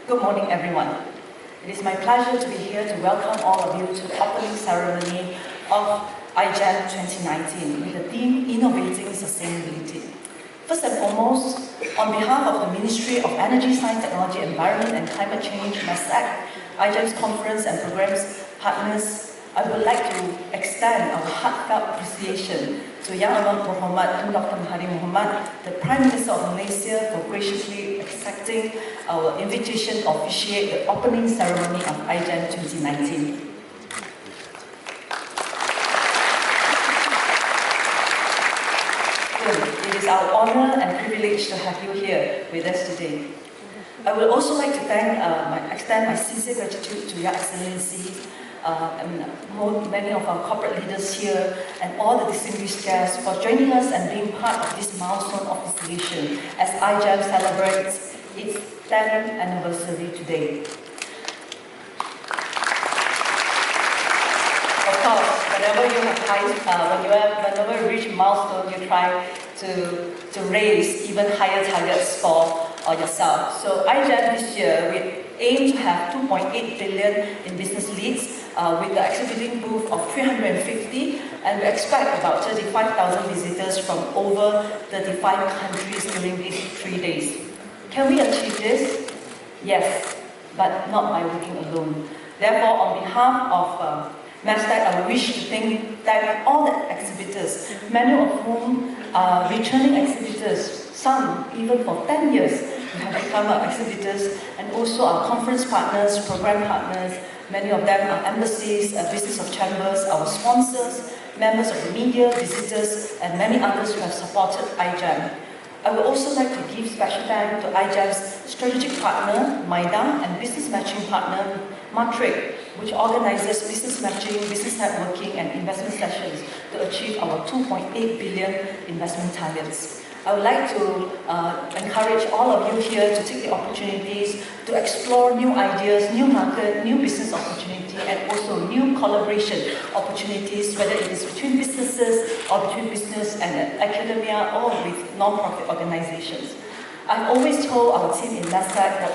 Good morning, everyone. It is my pleasure to be here to welcome all of you to the opening ceremony of IGEM 2019 with the theme Innovating Sustainability. First and foremost, on behalf of the Ministry of Energy, Science, Technology, Environment and Climate Change, mestecc, IGEM's conference and programs partners, I would like to extend our heartfelt appreciation to Yang Amat Muhammad, Dr. Mahathir Mohamad, the Prime Minister of Malaysia, for graciously accepting our invitation to officiate the opening ceremony of IGEM 2019. It is our honor and privilege to have you here with us today. I would also like to extend my sincere gratitude to Your Excellency, many of our corporate leaders here, and all the distinguished guests for joining us and being part of this milestone of installation as IGEM celebrates its 10th anniversary today. Of course, whenever you reach a milestone, you try to raise even higher targets for yourself. So IGEM this year, we aim to have 2.8 billion in business leads with the exhibiting booth of 350, and we expect about 35,000 visitors from over 35 countries during these 3 days. Can we achieve this? Yes, but not by working alone. Therefore, on behalf of mestecc, I wish to thank all the exhibitors, many of whom are returning exhibitors, some even for 10 years have become our exhibitors, and also our conference partners, program partners. Many of them are embassies, business of chambers, our sponsors, members of the media, visitors, and many others who have supported IGEM. I would also like to give special thanks to IGEM's strategic partner, MIDA, and business matching partner, Matrix, which organizes business matching, business networking, and investment sessions to achieve our 2.8 billion investment targets. I would like to encourage all of you here to take the opportunities to explore new ideas, new market, new business opportunity, and also new collaboration opportunities, whether it is between businesses or between business and academia or with non-profit organizations. I've always told our team in mestecc that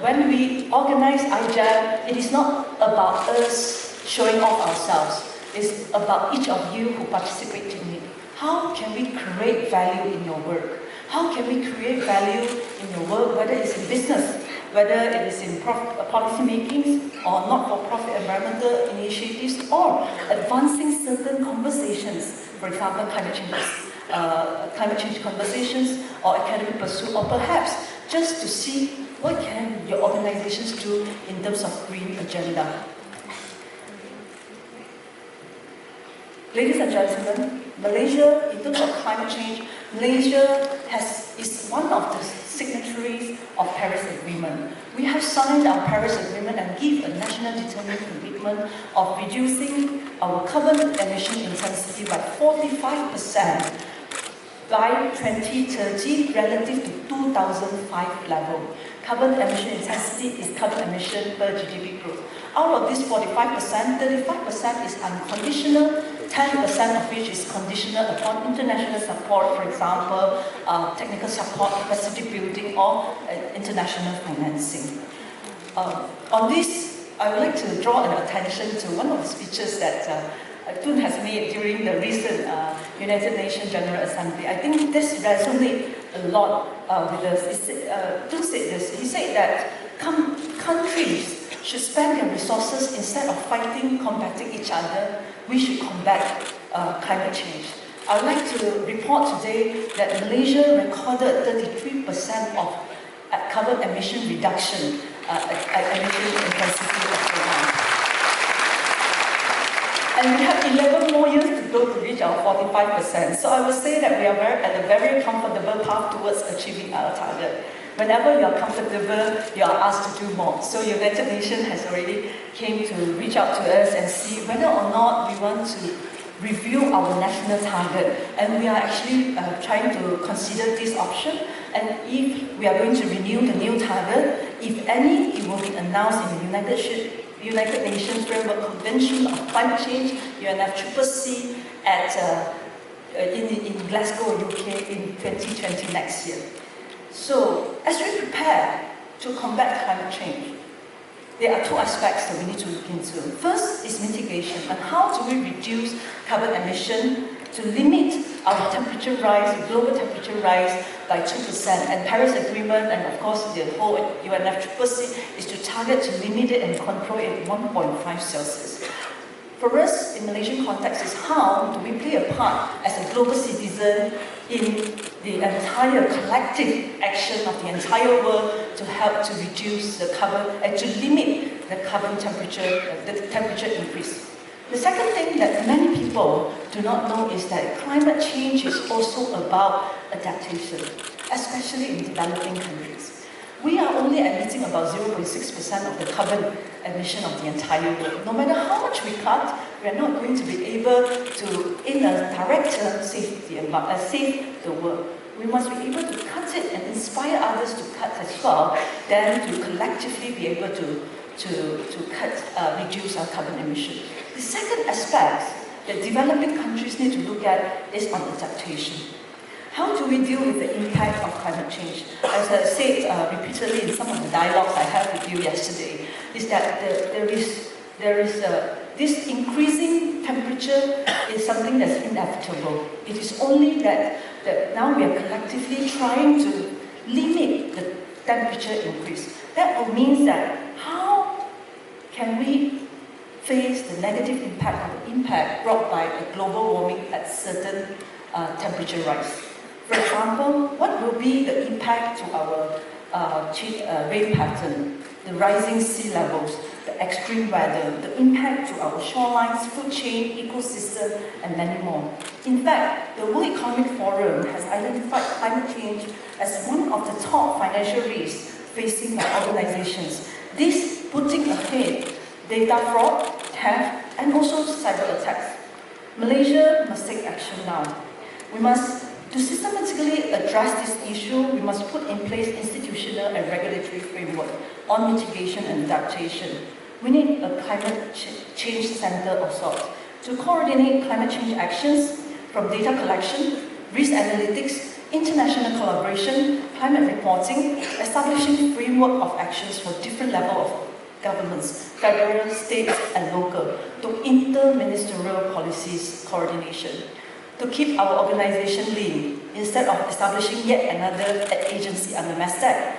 when we organize IGEM, it is not about us showing off ourselves. It's about each of you who participate in it. How can we create value in your work? How can we create value in your work, whether it's in business, whether it is in policy making or not-for-profit environmental initiatives, or advancing certain conversations, for example, climate change conversations or academic pursuit, or perhaps just to see what can your organizations do in terms of green agenda. Ladies and gentlemen, Malaysia, in terms of climate change, Malaysia is one of the signatories of Paris Agreement. We have signed our Paris Agreement and give a national determined commitment of reducing our carbon emission intensity by 45% by 2030 relative to 2005 level. Carbon emission intensity is carbon emission per GDP growth. Out of this 45%, 35% is unconditional, 10% of which is conditional upon international support, for example, technical support, capacity building, or international financing. On this, I would like to draw an attention to one of the speeches that Tun has made during the recent United Nations General Assembly. I think this resonates a lot with us. Tun said this. He said that countries should spend their resources instead of combating each other. We should combat climate change. I would like to report today that Malaysia recorded 33% of carbon emission reduction emission intensity of the month. And we have 11 more years to go to reach our 45%. So I would say that we are at a very comfortable path towards achieving our target. Whenever you are comfortable, you are asked to do more. So United Nations has already came to reach out to us and see whether or not we want to review our national target. And we are actually trying to consider this option. And if we are going to renew the new target, if any, it will be announced in the United Nations Framework Convention on Climate Change, UNFCCC, in Glasgow, UK in 2020 next year. So, as we prepare to combat climate change? There are two aspects that we need to look into. First is mitigation, and how do we reduce carbon emission to limit our temperature rise, global temperature rise by 2%. And Paris Agreement, and of course the whole UNFCCC, is to target to limit it and control it at 1.5 Celsius. For us, in Malaysian context, is how do we play a part as a global citizen in the entire collective action of the entire world to help to reduce the carbon and to limit the carbon temperature, the temperature increase. The second thing that many people do not know is that climate change is also about adaptation, especially in developing countries. We are only emitting about 0.6% of the carbon emission of the entire world. No matter how much we cut, we are not going to be able to, in a direct term, save the world. We must be able to cut it and inspire others to cut as well, then to collectively be able to reduce our carbon emission. The second aspect that developing countries need to look at is on adaptation. How do we deal with the impact of climate change? As I said repeatedly in some of the dialogues I had with you yesterday, is that this increasing temperature is something that's inevitable. It is only that now we are collectively trying to limit the temperature increase. That means that how can we face the negative impact or the impact brought by the global warming at certain temperature rise? For example, what will be the impact to our rain pattern, the rising sea levels, the extreme weather, the impact to our shorelines, food chain, ecosystem, and many more. In fact, the World Economic Forum has identified climate change as one of the top financial risks facing by organizations. This putting ahead data fraud, theft, and also cyber attacks. Malaysia must take action now. To systematically address this issue, we must put in place institutional and regulatory framework on mitigation and adaptation. We need a climate change center of sorts to coordinate climate change actions from data collection, risk analytics, international collaboration, climate reporting, establishing framework of actions for different levels of governments, federal, state, and local, to inter-ministerial policies coordination. To keep our organization lean, instead of establishing yet another agency under mestecc,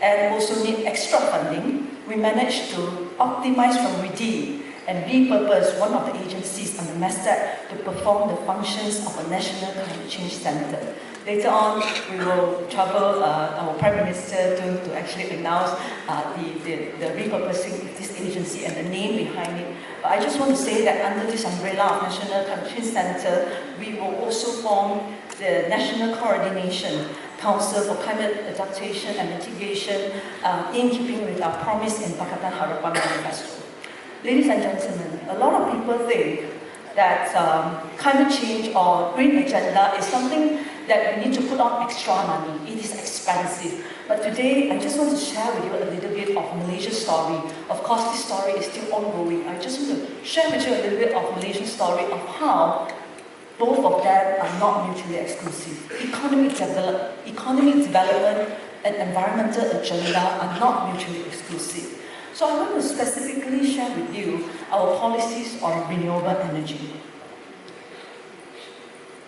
and also need extra funding, we managed to optimize from within and repurpose one of the agencies under mestecc to perform the functions of a national climate change center. Later on, we will trouble our Prime Minister to actually announce the repurposing of this agency and the name behind it. But I just want to say that under this umbrella of National Climate Change Center, we will also form the National Coordination Council for Climate Adaptation and Mitigation in keeping with our promise in Pakatan Harapan Manifesto. Ladies and gentlemen, a lot of people think that climate change or green agenda is something that we need to put on extra money. It is expensive. But today, I just want to share with you a little bit of Malaysia's story. Of course, this story is still ongoing. I just want to share with you a little bit of Malaysia's story of how both of them are not mutually exclusive. Economic development and environmental agenda are not mutually exclusive. So I want to specifically share with you our policies on renewable energy.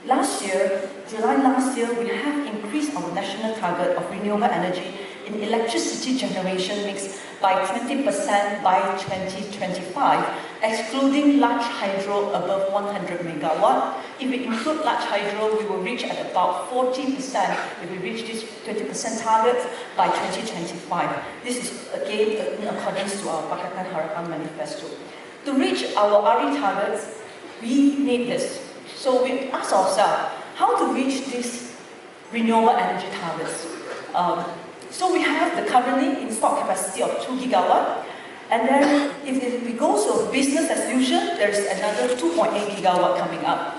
Last year, July last year, we have increased our national target of renewable energy in electricity generation mix by 20% by 2025, excluding large hydro above 100 megawatt. If we include large hydro, we will reach at about 40% if we reach this 20% target by 2025. This is again in accordance to our Pakatan Harapan Manifesto. To reach our RE targets, we need this. So we ask ourselves, how to reach these renewable energy targets? So we have the currently installed capacity of 2 gigawatt, and then if we go to business as usual, there is another 2.8 gigawatt coming up.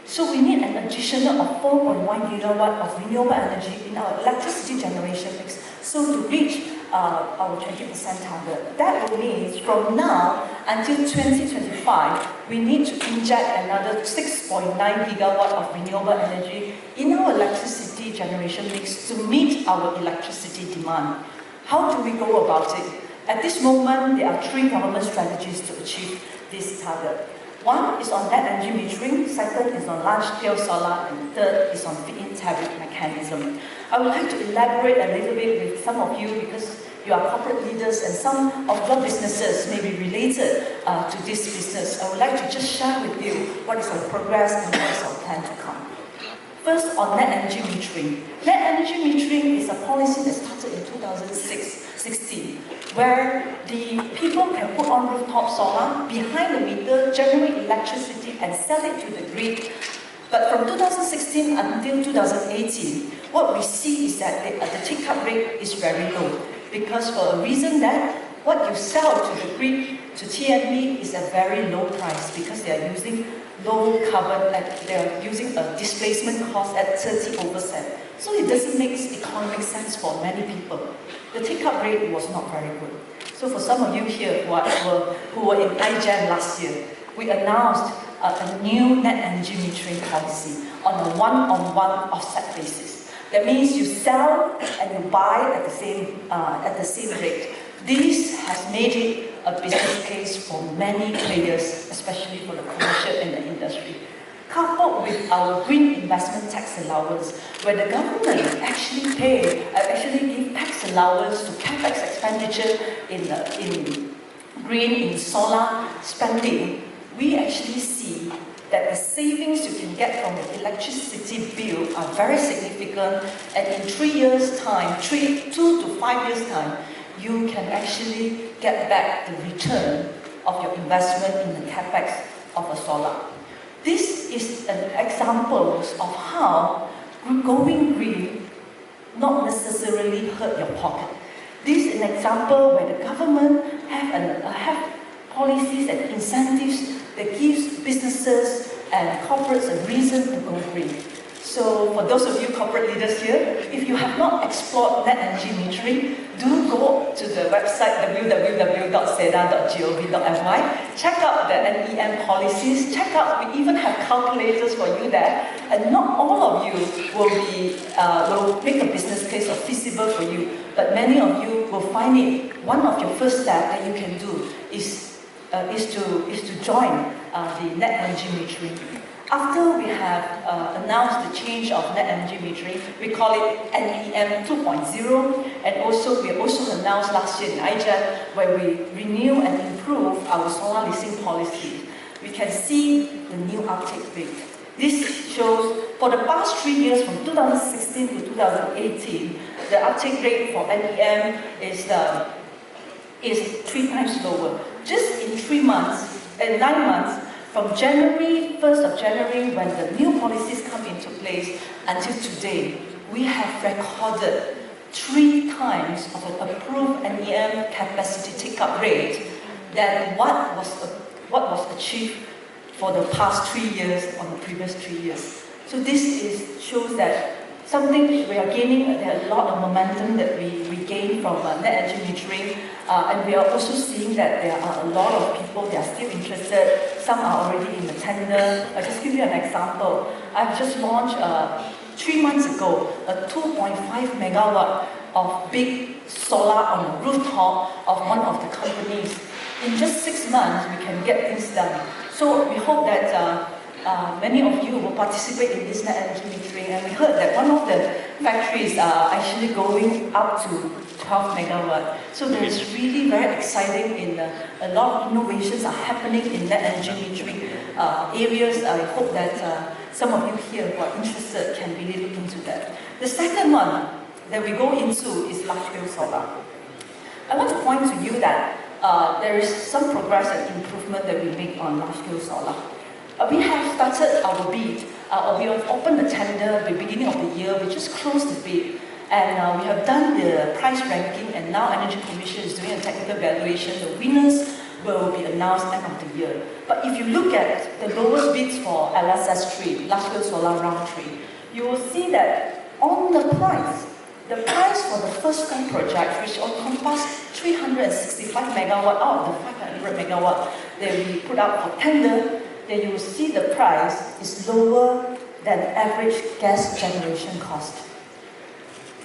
So we need an additional of 4.1 gigawatt of renewable energy in our electricity generation mix, so to reach our 20% target. That will mean from now until 2025, we need to inject another 6.9 gigawatt of renewable energy in our electricity generation mix to meet our electricity demand. How do we go about it? At this moment, there are 3 government strategies to achieve this target. One is on net energy metering, second is on large-scale solar, and third is on feed-in tariff mechanism. I would like to elaborate a little bit with some of you because you are corporate leaders and some of your businesses may be related to this business. I would like to just share with you what is our progress and what is our plan to come. First, on net energy metering. Net energy metering is a policy that started in 2016, where the people can put on rooftop solar behind the meter, generate electricity and sell it to the grid. But from 2016 until 2018, what we see is that the take-up rate is very low, because for a reason that what you sell to the grid, to TNB, is a very low price because they are using low carbon, they are using a displacement cost at 30%. So it doesn't make economic sense for many people. The take-up rate was not very good. So for some of you here who were in IGEM last year, we announced a new net energy metering policy on a one-on-one offset basis. That means you sell and you buy at the same rate. This has made it a business case for many players, especially for the commercial and the industry. Coupled with our green investment tax allowance, where the government actually give tax allowance to capex expenditure in green, in solar spending, we actually see that the savings you can get from the electricity bill are very significant, and in 3 years' time, 2 to 5 years' time, you can actually get back the return of your investment in the capex of a solar. This is an example of how going green not necessarily hurt your pocket. This is an example where the government have policies and incentives that gives businesses and corporates a reason to go green. So for those of you corporate leaders here, if you have not explored net energy metering, do go to the website www.seda.gov.my, check out the NEM policies, check out, we even have calculators for you there, and not all of you will make a business case or feasible for you, but many of you will find it one of your first steps that you can do is to join the net energy metering. After we have announced the change of net energy metering, we call it NEM 2.0, and also we also announced last year in IGEM where we renew and improve our solar leasing policy. We can see the new uptake rate. This shows for the past 3 years, from 2016 to 2018, the uptake rate for NEM is 3 times lower. Just in 9 months, from 1st of January, when the new policies come into place, until today, we have recorded 3 times of an approved NEM capacity take-up rate than what was achieved for the past 3 years on the previous 3 years. So this shows that something we are gaining, there are a lot of momentum that we gain from net energy metering, and we are also seeing that there are a lot of people that are still interested. Some are already in the tender. I'll just give you an example. I've just launched 3 months ago a 2.5 megawatt of big solar on the rooftop of one of the companies. In just 6 months, we can get things done. So we hope that many of you will participate in this net energy metering, and we heard that one of the factories are actually going up to 12 megawatt. So there is really very exciting a lot of innovations are happening in net energy metering areas. I hope that some of you here who are interested can really look into that. The second one that we go into is large-scale solar. I want to point to you that there is some progress and improvement that we make on large-scale solar. We have started our bid. We have opened the tender at the beginning of the year. We just closed the bid. And we have done the price ranking, and now Energy Commission is doing a technical evaluation. The winners will be announced end of the year. But if you look at the lowest bids for LSS3, large-scale solar round 3, you will see that on the price for the first 5 projects, which encompass 365 megawatt out of the 500 megawatt that we put out for tender, then you will see the price is lower than average gas generation cost.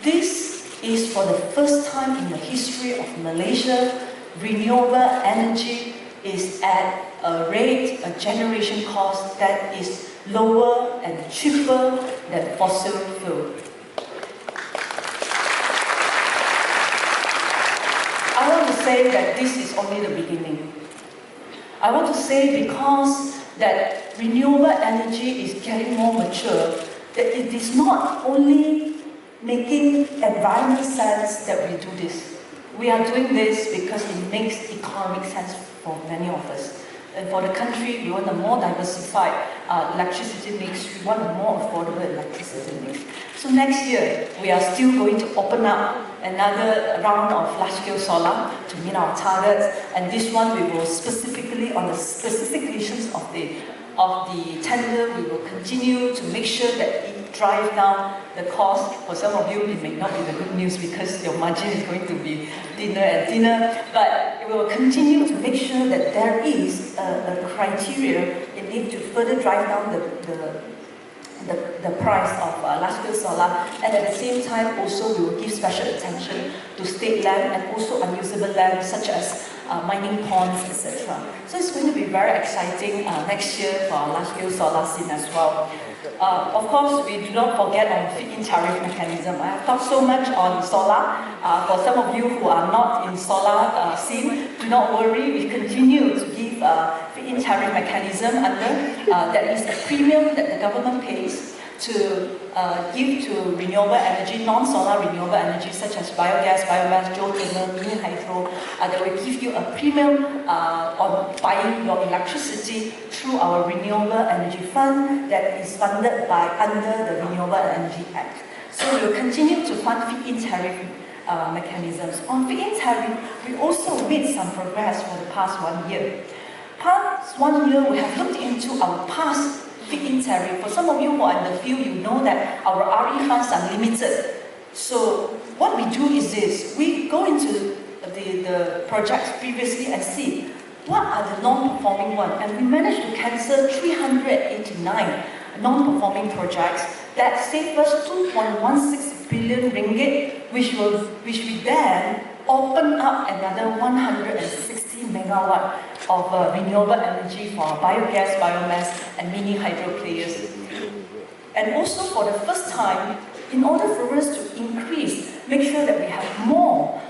This is for the first time in the history of Malaysia, renewable energy is at a rate, a generation cost that is lower and cheaper than fossil fuel. I want to say that this is only the beginning. I want to say because that renewable energy is getting more mature, that it is not only making environmental sense that we do this. We are doing this because it makes economic sense for many of us. And for the country, we want a more diversified electricity mix. We want a more affordable electricity mix. So next year, we are still going to open up another round of large-scale solar to meet our targets. And this one, we will specifically, on the specifications of the tender, we will continue to make sure that it drives down the cost. For some of you, it may not be the good news because your margin is going to be thinner and thinner, but we will continue to make sure that there is a criteria in it to further drive down the price of large-scale solar, and at the same time also we will give special attention to state land and also unusable land such as mining ponds, etc. So it's going to be very exciting next year for our large-scale solar scene as well. Of course, we do not forget on feed-in tariff mechanism. I have talked so much on solar. For some of you who are not in solar scene, do not worry. We continue to give feed-in tariff mechanism under that is a premium that the government pays to give to renewable energy, non-solar renewable energy such as biogas, biomass, geothermal, mini hydro. That will give you a premium on buying your electricity through our Renewable Energy Fund that is funded by under the Renewable Energy Act. So we will continue to fund feed-in tariff mechanisms. On feed-in tariff, we also made some progress for the past 1 year. Past 1 year, we have looked into our past feed-in tariff. For some of you who are in the field, you know that our RE funds are limited. So what we do is this: we go into the projects previously and see what are the non-performing ones, and we managed to cancel 389 non-performing projects that saved us 2.16 billion ringgit, which we then open up another 160 megawatt of renewable energy for biogas, biomass, and mini hydro players. And also for the first time, in order for us to make sure that we have more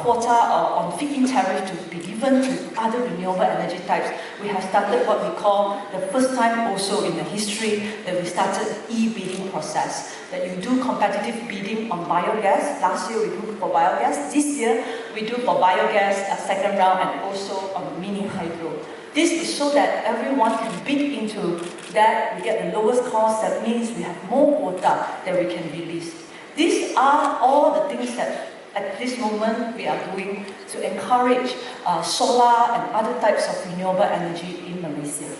quota on feed-in tariff to be given to other renewable energy types, we have started what we call the first time also in the history that we started e-bidding process. That you do competitive bidding on biogas. Last year we do for biogas. This year we do for biogas a second round and also on mini hydro. This is so that everyone can bid into that. We get the lowest cost. That means we have more quota that we can release. These are all the things that at this moment we are doing to encourage solar and other types of renewable energy in Malaysia.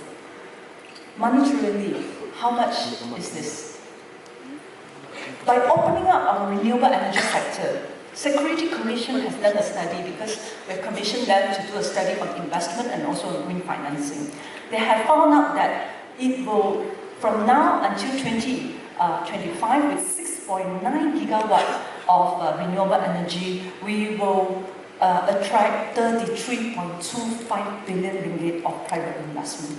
Monetarily, how much is this? By opening up our renewable energy sector, Security Commission has done a study because we have commissioned them to do a study on investment and also on green financing. They have found out that it will, from now until 2025, with 6.9 gigawatt of renewable energy, we will attract 33.25 billion ringgit of private investment.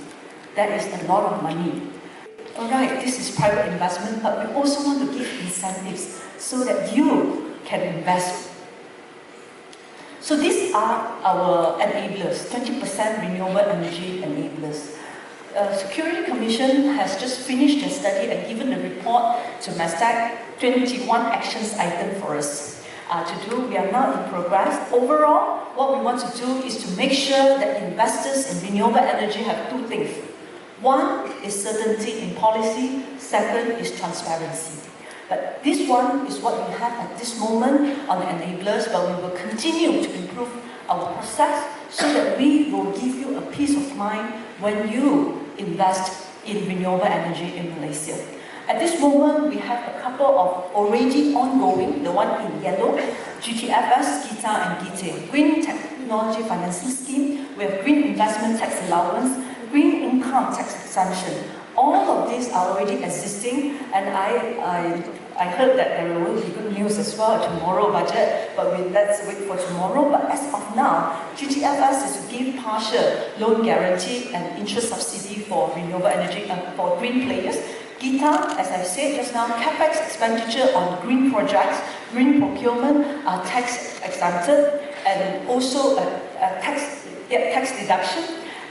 That is a lot of money. Alright, this is private investment, but we also want to give incentives so that you can invest. So these are our enablers, 20% renewable energy enablers. Security Commission has just finished the study and given the report to mestecc, 21 actions item for us to do. We are now in progress. Overall, what we want to do is to make sure that investors in renewable energy have two things. One is certainty in policy, second is transparency. But this one is what we have at this moment on the enablers, but we will continue to improve our process so that we will give you a peace of mind when you invest in renewable energy in Malaysia. At this moment, we have a couple of already ongoing, the one in yellow, GTFS, GITA and GITE, Green Technology Financing Scheme, we have Green Investment Tax Allowance, Green Income Tax Exemption. All of these are already existing, and I heard that there will be good news as well tomorrow budget, but let's wait for tomorrow. But as of now, GTFS is to give partial loan guarantee and interest subsidy for renewable energy and for green players. GITA, as I said just now, capex expenditure on green projects, green procurement are tax exempted, and also tax deduction.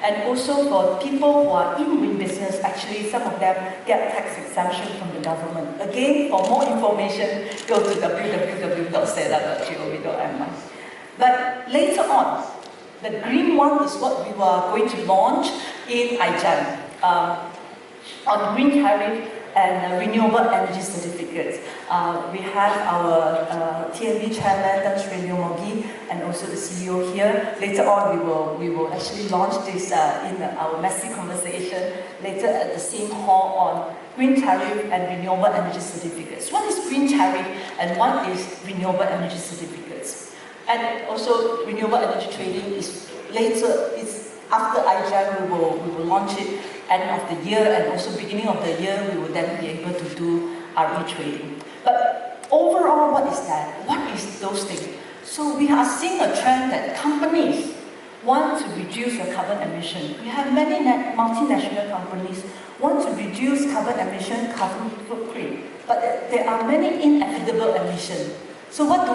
And also for people who are in green business, actually some of them get tax exemption from the government. Again, for more information, go to www.seda.gov.my. But later on, the green one is what we were going to launch in IGEM on green tariff and renewable energy certificates. We have our TNB chairman, Tan Sri Mogi, and also the CEO here. Later on, we will actually launch this in our messy conversation later at the same hall on green tariff and renewable energy certificates. One is green tariff and one is renewable energy certificates. And also renewable energy trading is later, it's after IGEM, we will launch it end of the year, and also beginning of the year, we will then be able to do RE trading. But overall, what is that? What is those things? So we are seeing a trend that companies want to reduce their carbon emission. We have many multinational companies want to reduce carbon emission, carbon footprint, but there are many inevitable emissions. So what do?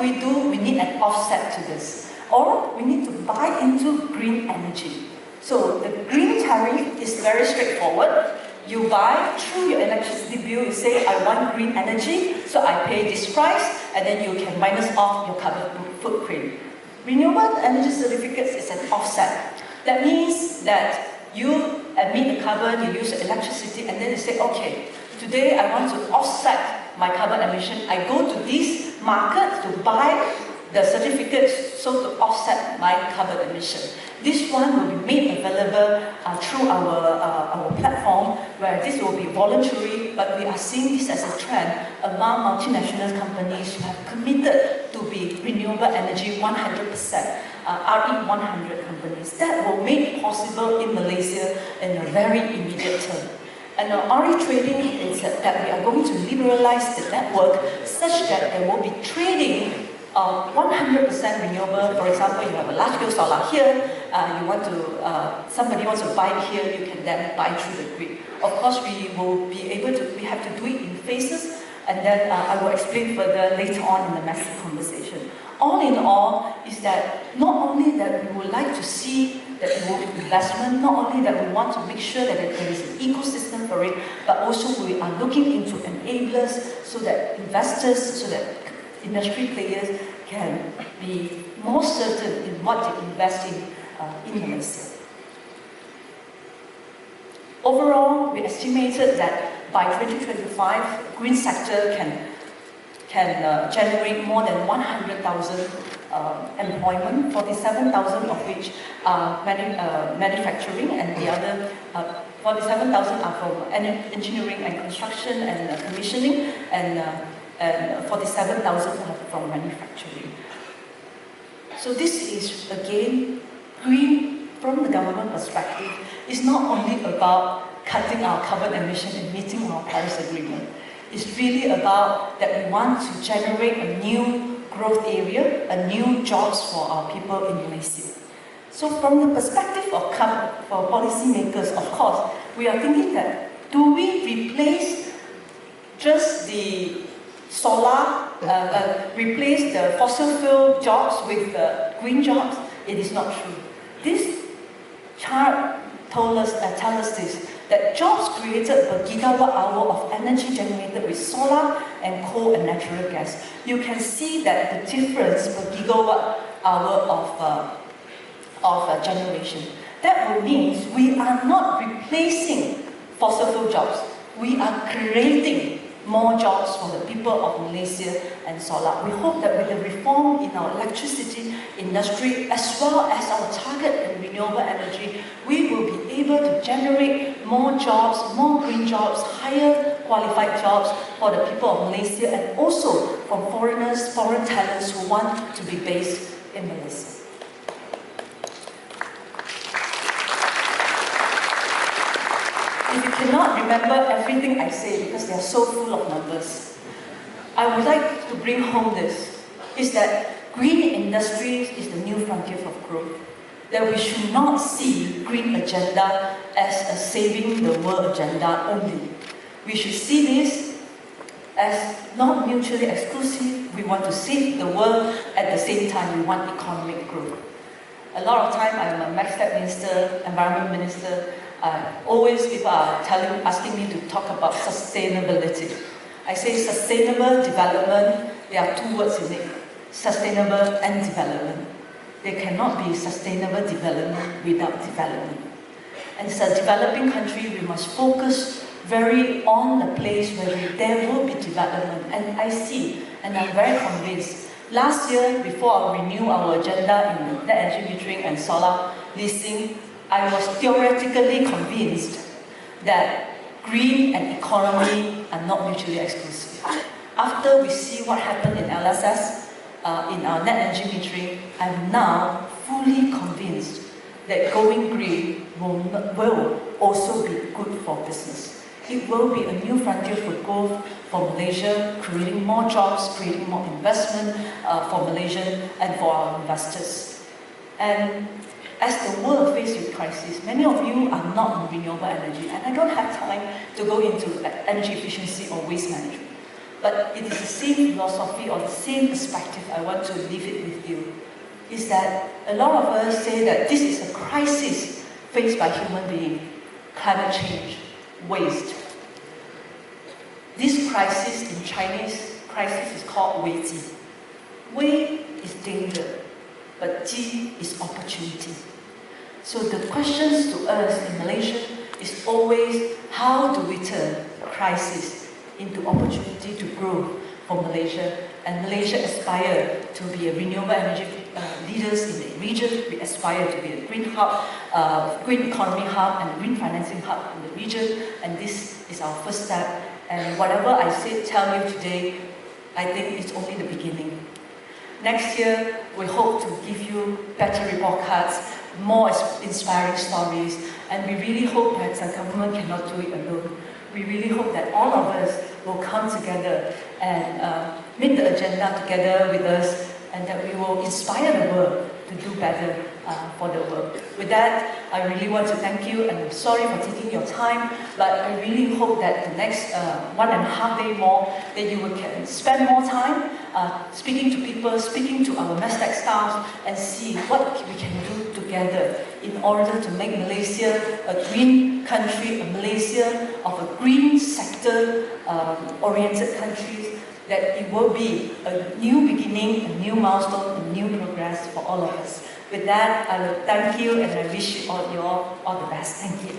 We need an offset to this. Or we need to buy into green energy. So the green tariff is very straightforward. You buy through your electricity bill, you say, I want green energy, so I pay this price, and then you can minus off your carbon footprint. Renewable energy certificates is an offset. That means that you emit the carbon, you use the electricity, and then you say, okay, today I want to offset my carbon emission. I go to this market to buy the certificates so to offset my carbon emission. This one will be made available through our platform, where this will be voluntary, but we are seeing this as a trend among multinational companies who have committed to be renewable energy 100%, RE100 companies. That will make possible in Malaysia in a very immediate term. And RE trading is that we are going to liberalize the network such that there will be trading 100% renewable. For example, you have a large-scale solar here, somebody wants to buy it here, you can then buy through the grid. Of course, we have to do it in phases, and then I will explain further later on in the messy conversation. All in all, is that not only that we would like to see that there will be investment, not only that we want to make sure that there is an ecosystem for it, but also we are looking into enablers so that investors, so that industry players can be more certain in what they invest in Malaysia. Overall, we estimated that by 2025, green sector can generate more than 100,000 employment, 47,000 of which are manufacturing, and the other 47,000 are from engineering and construction and commissioning, and 47,000 from manufacturing. So this is, again, green from the government perspective. It's not only about cutting our carbon emission and meeting our Paris Agreement. It's really about that we want to generate a new growth area, a new jobs for our people in Malaysia. So from the perspective of for policymakers, of course, we are thinking that, do we replace just the solar, replace the fossil fuel jobs with the green jobs? It is not true. This chart tells us this, that jobs created per gigawatt hour of energy generated with solar and coal and natural gas. You can see that the difference per gigawatt hour of generation. That will mean we are not replacing fossil fuel jobs. We are creating more jobs for the people of Malaysia and solar. We hope that with the reform in our electricity industry, as well as our target in renewable energy, we will be able to generate more jobs, more green jobs, higher qualified jobs for the people of Malaysia, and also from foreigners, foreign talents who want to be based in Malaysia. If you cannot remember everything I say because they are so full of numbers, I would like to bring home this, is that green industries is the new frontier of growth. That we should not see green agenda as a saving the world agenda only. We should see this as not mutually exclusive. We want to save the world, at the same time we want economic growth. A lot of time I'm a mestecc minister, environment minister, always people are asking me to talk about sustainability. I say sustainable development, there are two words in it, sustainable and development. There cannot be sustainable development without development. And as a developing country, we must focus very on the place where there will be development. And I see, and I'm very convinced. Last year, before I renew our agenda in net energy metering and solar leasing, I was theoretically convinced that green and economy are not mutually exclusive. After we see what happened in LSS, in our net energy metering, I'm now fully convinced that going green will also be good for business. It will be a new frontier for growth for Malaysia, creating more jobs, creating more investment for Malaysia and for our investors. And as the world faces with crisis, many of you are not in renewable energy, and I don't have time to go into energy efficiency or waste management. But it is the same philosophy or the same perspective I want to leave it with you, is that a lot of us say that this is a crisis faced by human beings, climate change, waste. This crisis in Chinese crisis is called 危机. Wei is danger, but ji is opportunity. So the questions to us in Malaysia is always, how do we turn crisis into opportunity to grow for Malaysia? And Malaysia aspire to be a renewable energy leaders in the region. We aspire to be a green hub, green economy hub and green financing hub in the region. And this is our first step. And whatever I tell you today, I think it's only the beginning. Next year, we hope to give you better report cards, more inspiring stories, and we really hope that the government cannot do it alone. We really hope that all of us will come together and make the agenda together with us, and that we will inspire the world to do better for the world. With that, I really want to thank you, and I'm sorry for taking your time, but I really hope that the next 1.5 days more, that you can spend more time speaking to people, speaking to our mestecc staff, and see what we can do together in order to make Malaysia a green country, a Malaysia of a green sector oriented country, that it will be a new beginning, a new milestone, a new progress for all of us. With that, I will thank you and I wish you all the best. Thank you.